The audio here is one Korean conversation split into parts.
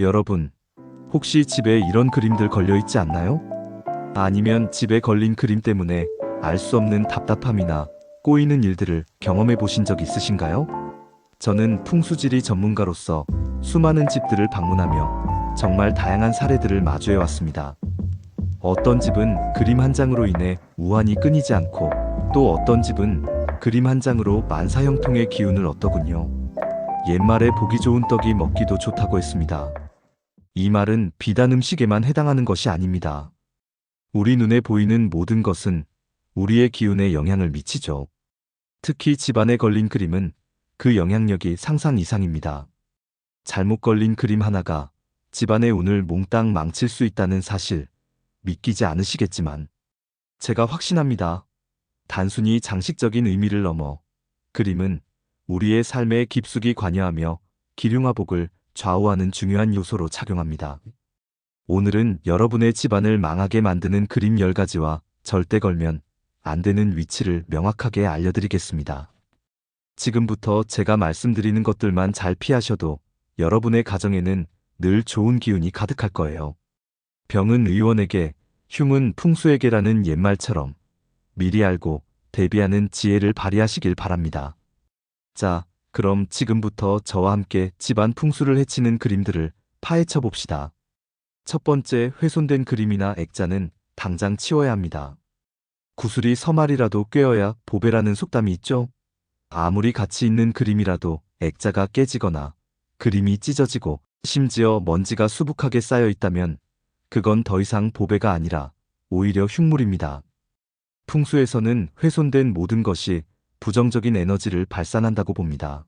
여러분, 혹시 집에 이런 그림들 걸려 있지 않나요? 아니면 집에 걸린 그림 때문에 알 수 없는 답답함이나 꼬이는 일들을 경험해 보신 적 있으신가요? 저는 풍수지리 전문가로서 수많은 집들을 방문하며 정말 다양한 사례들을 마주해 왔습니다. 어떤 집은 그림 한 장으로 인해 우환이 끊이지 않고, 또 어떤 집은 그림 한 장으로 만사형통의 기운을 얻더군요. 옛말에 보기 좋은 떡이 먹기도 좋다고 했습니다. 이 말은 비단 음식에만 해당하는 것이 아닙니다. 우리 눈에 보이는 모든 것은 우리의 기운에 영향을 미치죠. 특히 집안에 걸린 그림은 그 영향력이 상상 이상입니다. 잘못 걸린 그림 하나가 집안의 운을 몽땅 망칠 수 있다는 사실, 믿기지 않으시겠지만 제가 확신합니다. 단순히 장식적인 의미를 넘어 그림은 우리의 삶에 깊숙이 관여하며 기륭화복을 좌우하는 중요한 요소로 작용합니다. 오늘은 여러분의 집안을 망하게 만드는 그림 10가지와 절대 걸면 안 되는 위치를 명확하게 알려드리겠습니다. 지금부터 제가 말씀드리는 것들만 잘 피하셔도 여러분의 가정에는 늘 좋은 기운이 가득할 거예요. 병은 의원에게, 흉은 풍수에게라는 옛말처럼 미리 알고 대비하는 지혜를 발휘하시길 바랍니다. 자, 그럼 지금부터 저와 함께 집안 풍수를 해치는 그림들을 파헤쳐 봅시다. 첫 번째, 훼손된 그림이나 액자는 당장 치워야 합니다. 구슬이 서말이라도 꿰어야 보배라는 속담이 있죠? 아무리 가치 있는 그림이라도 액자가 깨지거나 그림이 찢어지고 심지어 먼지가 수북하게 쌓여 있다면 그건 더 이상 보배가 아니라 오히려 흉물입니다. 풍수에서는 훼손된 모든 것이 부정적인 에너지를 발산한다고 봅니다.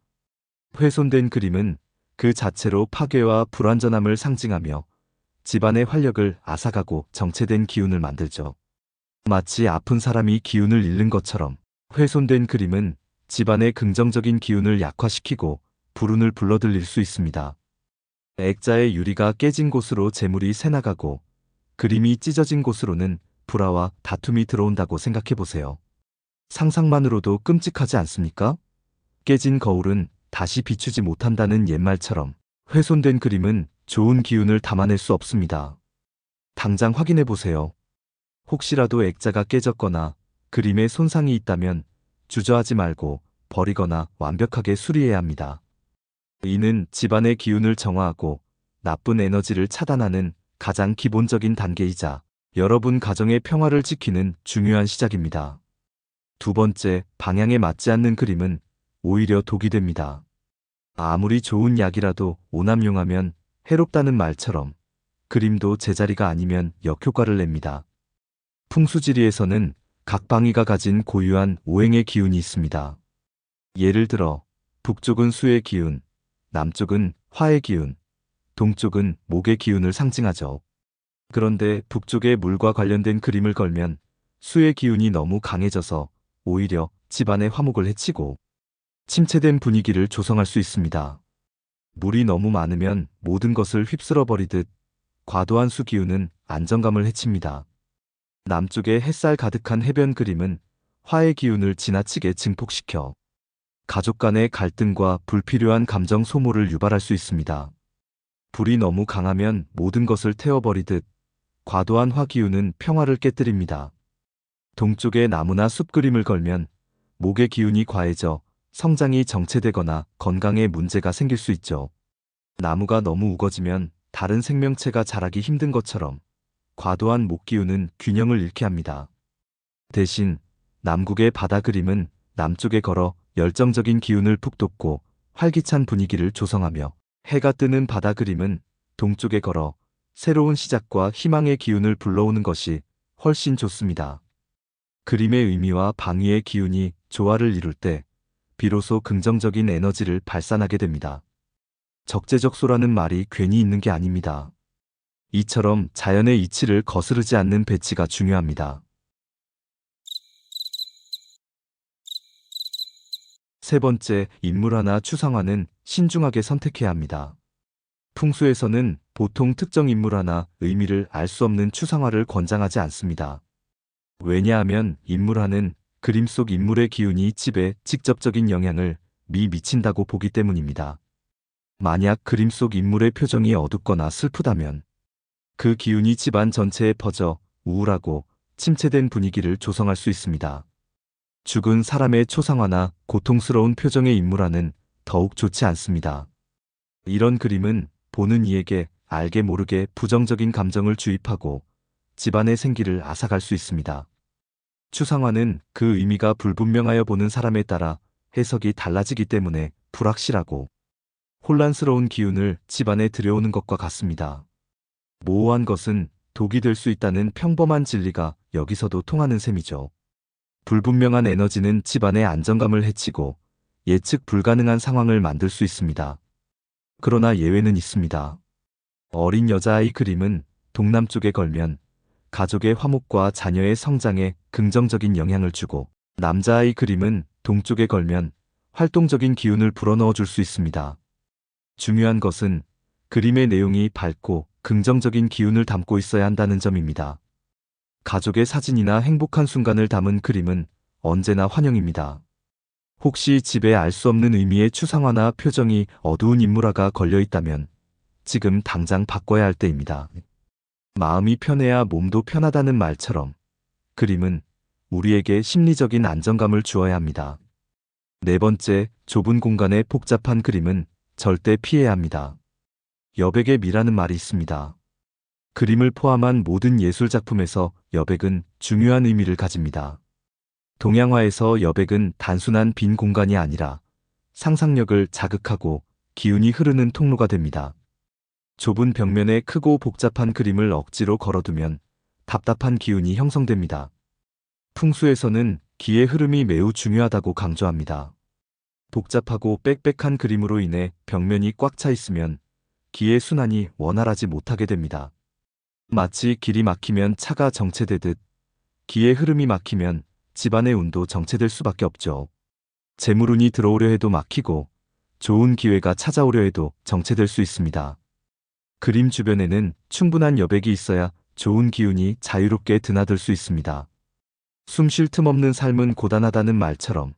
훼손된 그림은 그 자체로 파괴와 불완전함을 상징하며 집안의 활력을 앗아가고 정체된 기운을 만들죠. 마치 아픈 사람이 기운을 잃는 것처럼 훼손된 그림은 집안의 긍정적인 기운을 약화시키고 불운을 불러들일 수 있습니다. 액자의 유리가 깨진 곳으로 재물이 새나가고 그림이 찢어진 곳으로는 불화와 다툼이 들어온다고 생각해 보세요. 상상만으로도 끔찍하지 않습니까? 깨진 거울은 다시 비추지 못한다는 옛말처럼 훼손된 그림은 좋은 기운을 담아낼 수 없습니다. 당장 확인해 보세요. 혹시라도 액자가 깨졌거나 그림에 손상이 있다면 주저하지 말고 버리거나 완벽하게 수리해야 합니다. 이는 집안의 기운을 정화하고 나쁜 에너지를 차단하는 가장 기본적인 단계이자 여러분 가정의 평화를 지키는 중요한 시작입니다. 두 번째, 방향에 맞지 않는 그림은 오히려 독이 됩니다. 아무리 좋은 약이라도 오남용하면 해롭다는 말처럼 그림도 제자리가 아니면 역효과를 냅니다. 풍수지리에서는 각 방위가 가진 고유한 오행의 기운이 있습니다. 예를 들어 북쪽은 수의 기운, 남쪽은 화의 기운, 동쪽은 목의 기운을 상징하죠. 그런데 북쪽에 물과 관련된 그림을 걸면 수의 기운이 너무 강해져서 오히려 집안의 화목을 해치고 침체된 분위기를 조성할 수 있습니다. 물이 너무 많으면 모든 것을 휩쓸어 버리듯 과도한 수 기운은 안정감을 해칩니다. 남쪽에 햇살 가득한 해변 그림은 화의 기운을 지나치게 증폭시켜 가족 간의 갈등과 불필요한 감정 소모를 유발할 수 있습니다. 불이 너무 강하면 모든 것을 태워버리듯 과도한 화 기운은 평화를 깨뜨립니다. 동쪽에 나무나 숲 그림을 걸면 목의 기운이 과해져 성장이 정체되거나 건강에 문제가 생길 수 있죠. 나무가 너무 우거지면 다른 생명체가 자라기 힘든 것처럼 과도한 목 기운은 균형을 잃게 합니다. 대신 남국의 바다 그림은 남쪽에 걸어 열정적인 기운을 푹 돋고 활기찬 분위기를 조성하며, 해가 뜨는 바다 그림은 동쪽에 걸어 새로운 시작과 희망의 기운을 불러오는 것이 훨씬 좋습니다. 그림의 의미와 방위의 기운이 조화를 이룰 때 비로소 긍정적인 에너지를 발산하게 됩니다. 적재적소라는 말이 괜히 있는 게 아닙니다. 이처럼 자연의 이치를 거스르지 않는 배치가 중요합니다. 세 번째, 인물화나 추상화는 신중하게 선택해야 합니다. 풍수에서는 보통 특정 인물화나 의미를 알 수 없는 추상화를 권장하지 않습니다. 왜냐하면 인물화는 그림 속 인물의 기운이 집에 직접적인 영향을 미친다고 보기 때문입니다. 만약 그림 속 인물의 표정이 어둡거나 슬프다면 그 기운이 집안 전체에 퍼져 우울하고 침체된 분위기를 조성할 수 있습니다. 죽은 사람의 초상화나 고통스러운 표정의 인물화는 더욱 좋지 않습니다. 이런 그림은 보는 이에게 알게 모르게 부정적인 감정을 주입하고 집안의 생기를 앗아갈 수 있습니다. 추상화는 그 의미가 불분명하여 보는 사람에 따라 해석이 달라지기 때문에 불확실하고 혼란스러운 기운을 집안에 들여오는 것과 같습니다. 모호한 것은 독이 될 수 있다는 평범한 진리가 여기서도 통하는 셈이죠. 불분명한 에너지는 집안의 안정감을 해치고 예측 불가능한 상황을 만들 수 있습니다. 그러나 예외는 있습니다. 어린 여자아이 그림은 동남쪽에 걸면 가족의 화목과 자녀의 성장에 긍정적인 영향을 주고, 남자아이 그림은 동쪽에 걸면 활동적인 기운을 불어넣어 줄 수 있습니다. 중요한 것은 그림의 내용이 밝고 긍정적인 기운을 담고 있어야 한다는 점입니다. 가족의 사진이나 행복한 순간을 담은 그림은 언제나 환영입니다. 혹시 집에 알 수 없는 의미의 추상화나 표정이 어두운 인물화가 걸려 있다면 지금 당장 바꿔야 할 때입니다. 마음이 편해야 몸도 편하다는 말처럼 그림은 우리에게 심리적인 안정감을 주어야 합니다. 네 번째, 좁은 공간의 복잡한 그림은 절대 피해야 합니다. 여백의 미라는 말이 있습니다. 그림을 포함한 모든 예술작품에서 여백은 중요한 의미를 가집니다. 동양화에서 여백은 단순한 빈 공간이 아니라 상상력을 자극하고 기운이 흐르는 통로가 됩니다. 좁은 벽면에 크고 복잡한 그림을 억지로 걸어두면 답답한 기운이 형성됩니다. 풍수에서는 기의 흐름이 매우 중요하다고 강조합니다. 복잡하고 빽빽한 그림으로 인해 벽면이 꽉 차 있으면 기의 순환이 원활하지 못하게 됩니다. 마치 길이 막히면 차가 정체되듯 기의 흐름이 막히면 집안의 운도 정체될 수밖에 없죠. 재물운이 들어오려 해도 막히고 좋은 기회가 찾아오려 해도 정체될 수 있습니다. 그림 주변에는 충분한 여백이 있어야 좋은 기운이 자유롭게 드나들 수 있습니다. 숨 쉴 틈 없는 삶은 고단하다는 말처럼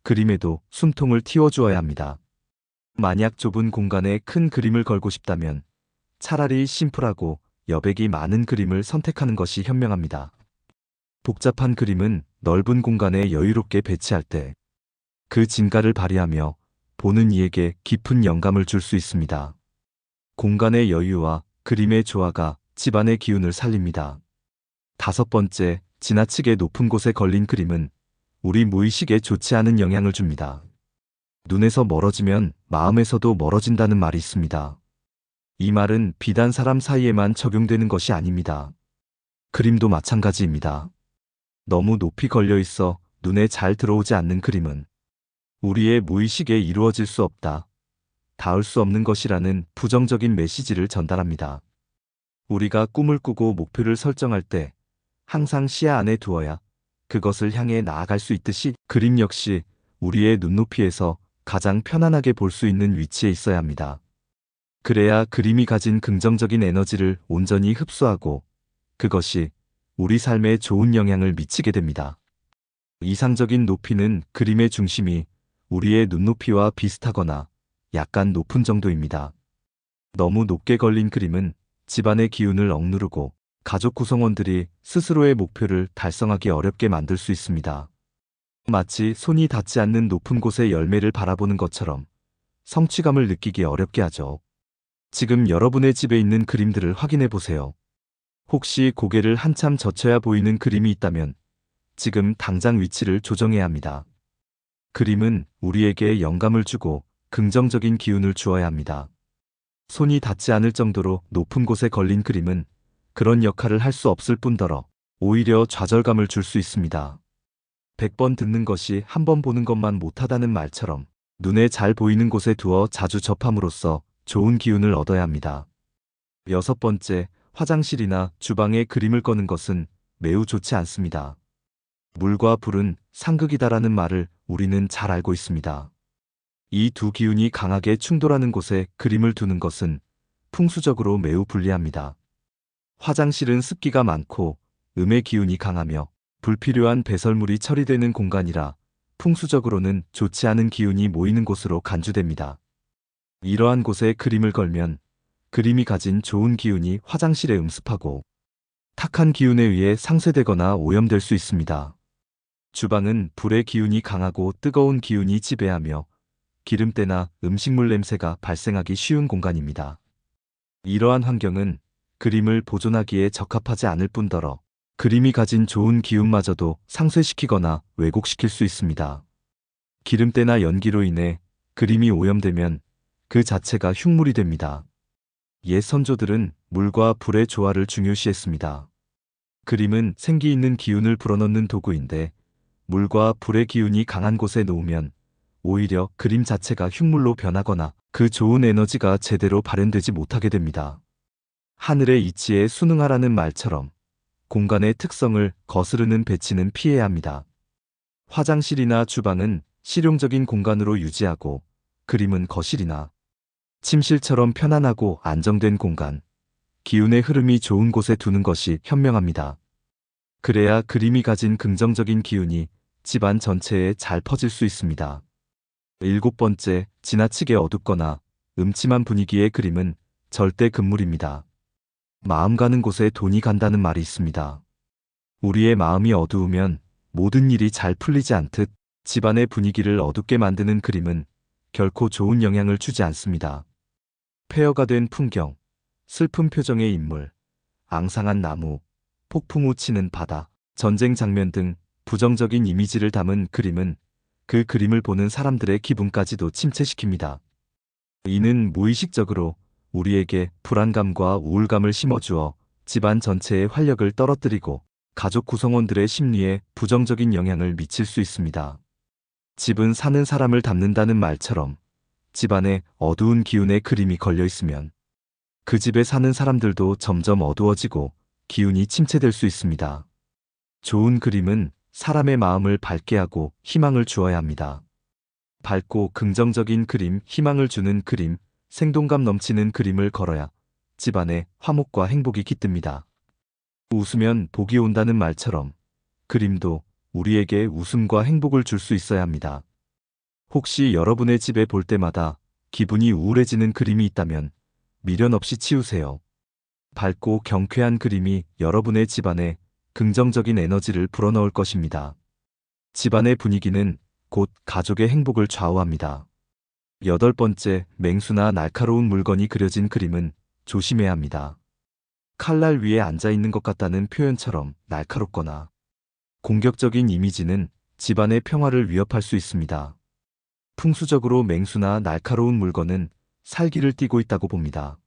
그림에도 숨통을 틔워주어야 합니다. 만약 좁은 공간에 큰 그림을 걸고 싶다면 차라리 심플하고 여백이 많은 그림을 선택하는 것이 현명합니다. 복잡한 그림은 넓은 공간에 여유롭게 배치할 때 그 진가를 발휘하며 보는 이에게 깊은 영감을 줄 수 있습니다. 공간의 여유와 그림의 조화가 집안의 기운을 살립니다. 다섯 번째, 지나치게 높은 곳에 걸린 그림은 우리 무의식에 좋지 않은 영향을 줍니다. 눈에서 멀어지면 마음에서도 멀어진다는 말이 있습니다. 이 말은 비단 사람 사이에만 적용되는 것이 아닙니다. 그림도 마찬가지입니다. 너무 높이 걸려 있어 눈에 잘 들어오지 않는 그림은 우리의 무의식에 이루어질 수 없다, 닿을 수 없는 것이라는 부정적인 메시지를 전달합니다. 우리가 꿈을 꾸고 목표를 설정할 때 항상 시야 안에 두어야 그것을 향해 나아갈 수 있듯이 그림 역시 우리의 눈높이에서 가장 편안하게 볼 수 있는 위치에 있어야 합니다. 그래야 그림이 가진 긍정적인 에너지를 온전히 흡수하고 그것이 우리 삶에 좋은 영향을 미치게 됩니다. 이상적인 높이는 그림의 중심이 우리의 눈높이와 비슷하거나 약간 높은 정도입니다. 너무 높게 걸린 그림은 집안의 기운을 억누르고 가족 구성원들이 스스로의 목표를 달성하기 어렵게 만들 수 있습니다. 마치 손이 닿지 않는 높은 곳의 열매를 바라보는 것처럼 성취감을 느끼기 어렵게 하죠. 지금 여러분의 집에 있는 그림들을 확인해 보세요. 혹시 고개를 한참 젖혀야 보이는 그림이 있다면 지금 당장 위치를 조정해야 합니다. 그림은 우리에게 영감을 주고 긍정적인 기운을 주어야 합니다. 손이 닿지 않을 정도로 높은 곳에 걸린 그림은 그런 역할을 할 수 없을 뿐더러 오히려 좌절감을 줄 수 있습니다. 100번 듣는 것이 한 번 보는 것만 못하다는 말처럼 눈에 잘 보이는 곳에 두어 자주 접함으로써 좋은 기운을 얻어야 합니다. 여섯 번째, 화장실이나 주방에 그림을 거는 것은 매우 좋지 않습니다. 물과 불은 상극이다라는 말을 우리는 잘 알고 있습니다. 이 두 기운이 강하게 충돌하는 곳에 그림을 두는 것은 풍수적으로 매우 불리합니다. 화장실은 습기가 많고 음의 기운이 강하며 불필요한 배설물이 처리되는 공간이라 풍수적으로는 좋지 않은 기운이 모이는 곳으로 간주됩니다. 이러한 곳에 그림을 걸면 그림이 가진 좋은 기운이 화장실에 음습하고 탁한 기운에 의해 상쇄되거나 오염될 수 있습니다. 주방은 불의 기운이 강하고 뜨거운 기운이 지배하며 기름때나 음식물 냄새가 발생하기 쉬운 공간입니다. 이러한 환경은 그림을 보존하기에 적합하지 않을 뿐더러 그림이 가진 좋은 기운마저도 상쇄시키거나 왜곡시킬 수 있습니다. 기름때나 연기로 인해 그림이 오염되면 그 자체가 흉물이 됩니다. 옛 선조들은 물과 불의 조화를 중요시했습니다. 그림은 생기 있는 기운을 불어넣는 도구인데 물과 불의 기운이 강한 곳에 놓으면 오히려 그림 자체가 흉물로 변하거나 그 좋은 에너지가 제대로 발현되지 못하게 됩니다. 하늘의 이치에 순응하라는 말처럼 공간의 특성을 거스르는 배치는 피해야 합니다. 화장실이나 주방은 실용적인 공간으로 유지하고 그림은 거실이나 침실처럼 편안하고 안정된 공간, 기운의 흐름이 좋은 곳에 두는 것이 현명합니다. 그래야 그림이 가진 긍정적인 기운이 집안 전체에 잘 퍼질 수 있습니다. 7번째, 지나치게 어둡거나 음침한 분위기의 그림은 절대 금물입니다. 마음 가는 곳에 돈이 간다는 말이 있습니다. 우리의 마음이 어두우면 모든 일이 잘 풀리지 않듯 집안의 분위기를 어둡게 만드는 그림은 결코 좋은 영향을 주지 않습니다. 폐허가 된 풍경, 슬픈 표정의 인물, 앙상한 나무, 폭풍 우 치는 바다, 전쟁 장면 등 부정적인 이미지를 담은 그림은 그 그림을 보는 사람들의 기분까지도 침체시킵니다. 이는 무의식적으로 우리에게 불안감과 우울감을 심어주어 집안 전체의 활력을 떨어뜨리고 가족 구성원들의 심리에 부정적인 영향을 미칠 수 있습니다. 집은 사는 사람을 담는다는 말처럼 집안에 어두운 기운의 그림이 걸려 있으면 그 집에 사는 사람들도 점점 어두워지고 기운이 침체될 수 있습니다. 좋은 그림은 사람의 마음을 밝게 하고 희망을 주어야 합니다. 밝고 긍정적인 그림, 희망을 주는 그림, 생동감 넘치는 그림을 걸어야 집안에 화목과 행복이 깃듭니다. 웃으면 복이 온다는 말처럼 그림도 우리에게 웃음과 행복을 줄 수 있어야 합니다. 혹시 여러분의 집에 볼 때마다 기분이 우울해지는 그림이 있다면 미련 없이 치우세요. 밝고 경쾌한 그림이 여러분의 집안에 긍정적인 에너지를 불어넣을 것입니다. 집안의 분위기는 곧 가족의 행복을 좌우합니다. 8번째, 맹수나 날카로운 물건이 그려진 그림은 조심해야 합니다. 칼날 위에 앉아 있는 것 같다는 표현처럼 날카롭거나 공격적인 이미지는 집안의 평화를 위협할 수 있습니다. 풍수적으로 맹수나 날카로운 물건은 살기를 띠고 있다고 봅니다.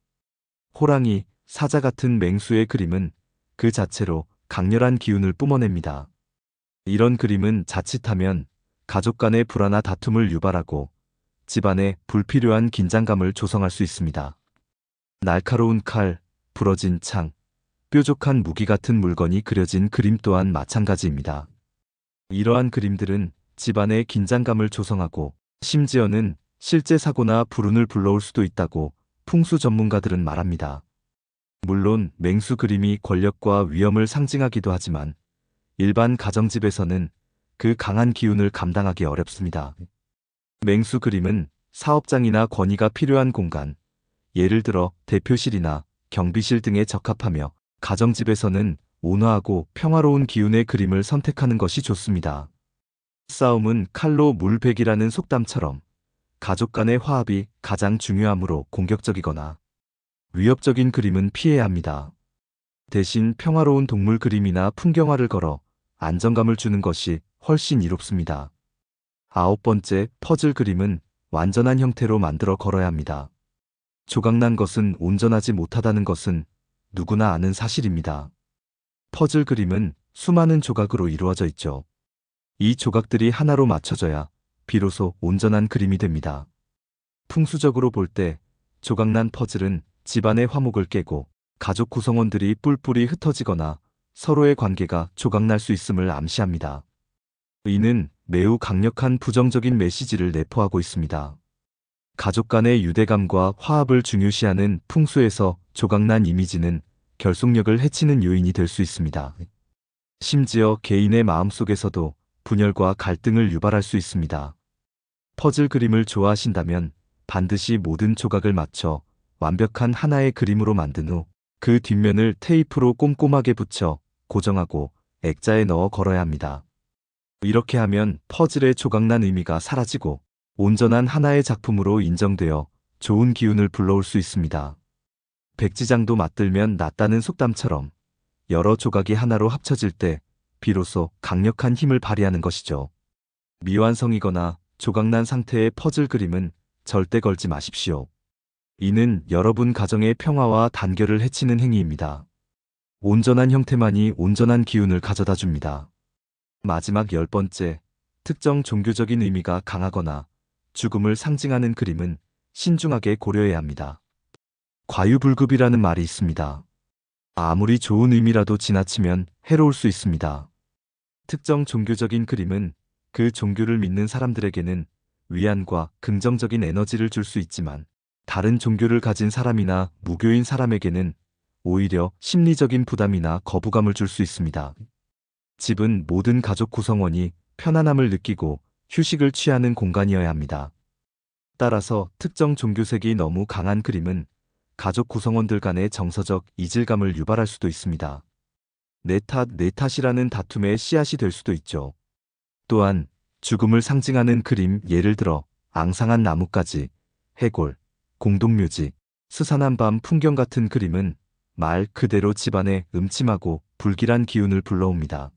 호랑이, 사자 같은 맹수의 그림은 그 자체로 강렬한 기운을 뿜어냅니다. 이런 그림은 자칫하면 가족 간의 불화나 다툼을 유발하고 집안에 불필요한 긴장감을 조성할 수 있습니다. 날카로운 칼, 부러진 창, 뾰족한 무기 같은 물건이 그려진 그림 또한 마찬가지입니다. 이러한 그림들은 집안에 긴장감을 조성하고 심지어는 실제 사고나 불운을 불러올 수도 있다고 풍수 전문가들은 말합니다. 물론 맹수 그림이 권력과 위엄을 상징하기도 하지만 일반 가정집에서는 그 강한 기운을 감당하기 어렵습니다. 맹수 그림은 사업장이나 건의가 필요한 공간, 예를 들어 대표실이나 경비실 등에 적합하며 가정집에서는 온화하고 평화로운 기운의 그림을 선택하는 것이 좋습니다. 싸움은 칼로 물베기라는 속담처럼 가족 간의 화합이 가장 중요하므로 공격적이거나 위협적인 그림은 피해야 합니다. 대신 평화로운 동물 그림이나 풍경화를 걸어 안정감을 주는 것이 훨씬 이롭습니다. 9번째, 퍼즐 그림은 완전한 형태로 만들어 걸어야 합니다. 조각난 것은 온전하지 못하다는 것은 누구나 아는 사실입니다. 퍼즐 그림은 수많은 조각으로 이루어져 있죠. 이 조각들이 하나로 맞춰져야 비로소 온전한 그림이 됩니다. 풍수적으로 볼 때 조각난 퍼즐은 집안의 화목을 깨고 가족 구성원들이 뿔뿔이 흩어지거나 서로의 관계가 조각날 수 있음을 암시합니다. 이는 매우 강력한 부정적인 메시지를 내포하고 있습니다. 가족 간의 유대감과 화합을 중요시하는 풍수에서 조각난 이미지는 결속력을 해치는 요인이 될 수 있습니다. 심지어 개인의 마음속에서도 분열과 갈등을 유발할 수 있습니다. 퍼즐 그림을 좋아하신다면 반드시 모든 조각을 맞춰 완벽한 하나의 그림으로 만든 후 그 뒷면을 테이프로 꼼꼼하게 붙여 고정하고 액자에 넣어 걸어야 합니다. 이렇게 하면 퍼즐의 조각난 의미가 사라지고 온전한 하나의 작품으로 인정되어 좋은 기운을 불러올 수 있습니다. 백지장도 맞들면 낫다는 속담처럼 여러 조각이 하나로 합쳐질 때 비로소 강력한 힘을 발휘하는 것이죠. 미완성이거나 조각난 상태의 퍼즐 그림은 절대 걸지 마십시오. 이는 여러분 가정의 평화와 단결을 해치는 행위입니다. 온전한 형태만이 온전한 기운을 가져다 줍니다. 마지막 10번째, 특정 종교적인 의미가 강하거나 죽음을 상징하는 그림은 신중하게 고려해야 합니다. 과유불급이라는 말이 있습니다. 아무리 좋은 의미라도 지나치면 해로울 수 있습니다. 특정 종교적인 그림은 그 종교를 믿는 사람들에게는 위안과 긍정적인 에너지를 줄 수 있지만 다른 종교를 가진 사람이나 무교인 사람에게는 오히려 심리적인 부담이나 거부감을 줄 수 있습니다. 집은 모든 가족 구성원이 편안함을 느끼고 휴식을 취하는 공간이어야 합니다. 따라서 특정 종교색이 너무 강한 그림은 가족 구성원들 간의 정서적 이질감을 유발할 수도 있습니다. 내 탓이라는 다툼의 씨앗이 될 수도 있죠. 또한 죽음을 상징하는 그림, 예를 들어 앙상한 나뭇가지, 해골, 공동묘지, 스산한 밤 풍경 같은 그림은 말 그대로 집안에 음침하고 불길한 기운을 불러옵니다.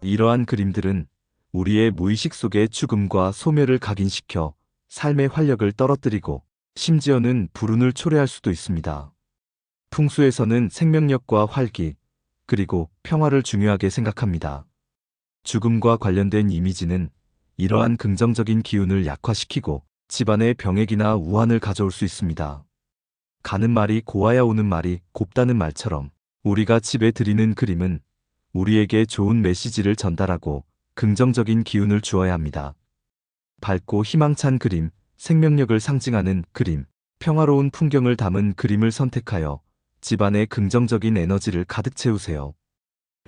이러한 그림들은 우리의 무의식 속의 죽음과 소멸을 각인시켜 삶의 활력을 떨어뜨리고 심지어는 불운을 초래할 수도 있습니다. 풍수에서는 생명력과 활기, 그리고 평화를 중요하게 생각합니다. 죽음과 관련된 이미지는 이러한 긍정적인 기운을 약화시키고 집안에 병액이나 우환을 가져올 수 있습니다. 가는 말이 고와야 오는 말이 곱다는 말처럼 우리가 집에 드리는 그림은 우리에게 좋은 메시지를 전달하고 긍정적인 기운을 주어야 합니다. 밝고 희망찬 그림, 생명력을 상징하는 그림, 평화로운 풍경을 담은 그림을 선택하여 집안에 긍정적인 에너지를 가득 채우세요.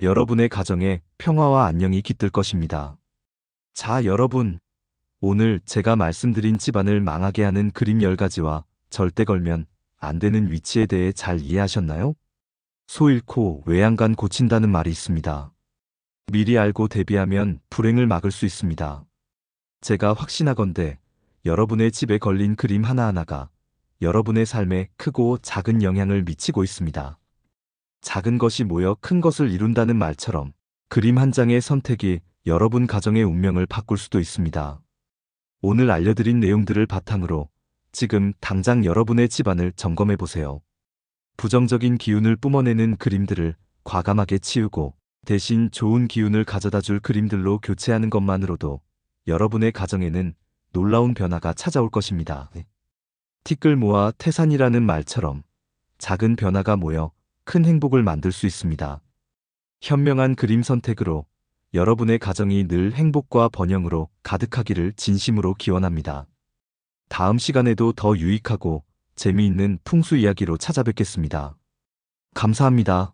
여러분의 가정에 평화와 안녕이 깃들 것입니다. 자, 여러분. 오늘 제가 말씀드린 집안을 망하게 하는 그림 10가지와 절대 걸면 안 되는 위치에 대해 잘 이해하셨나요? 소 잃고 외양간 고친다는 말이 있습니다. 미리 알고 대비하면 불행을 막을 수 있습니다. 제가 확신하건대 여러분의 집에 걸린 그림 하나하나가 여러분의 삶에 크고 작은 영향을 미치고 있습니다. 작은 것이 모여 큰 것을 이룬다는 말처럼 그림 한 장의 선택이 여러분 가정의 운명을 바꿀 수도 있습니다. 오늘 알려드린 내용들을 바탕으로 지금 당장 여러분의 집안을 점검해 보세요. 부정적인 기운을 뿜어내는 그림들을 과감하게 치우고 대신 좋은 기운을 가져다 줄 그림들로 교체하는 것만으로도 여러분의 가정에는 놀라운 변화가 찾아올 것입니다. 티끌 모아 태산이라는 말처럼 작은 변화가 모여 큰 행복을 만들 수 있습니다. 현명한 그림 선택으로 여러분의 가정이 늘 행복과 번영으로 가득하기를 진심으로 기원합니다. 다음 시간에도 더 유익하고 재미있는 풍수 이야기로 찾아뵙겠습니다. 감사합니다.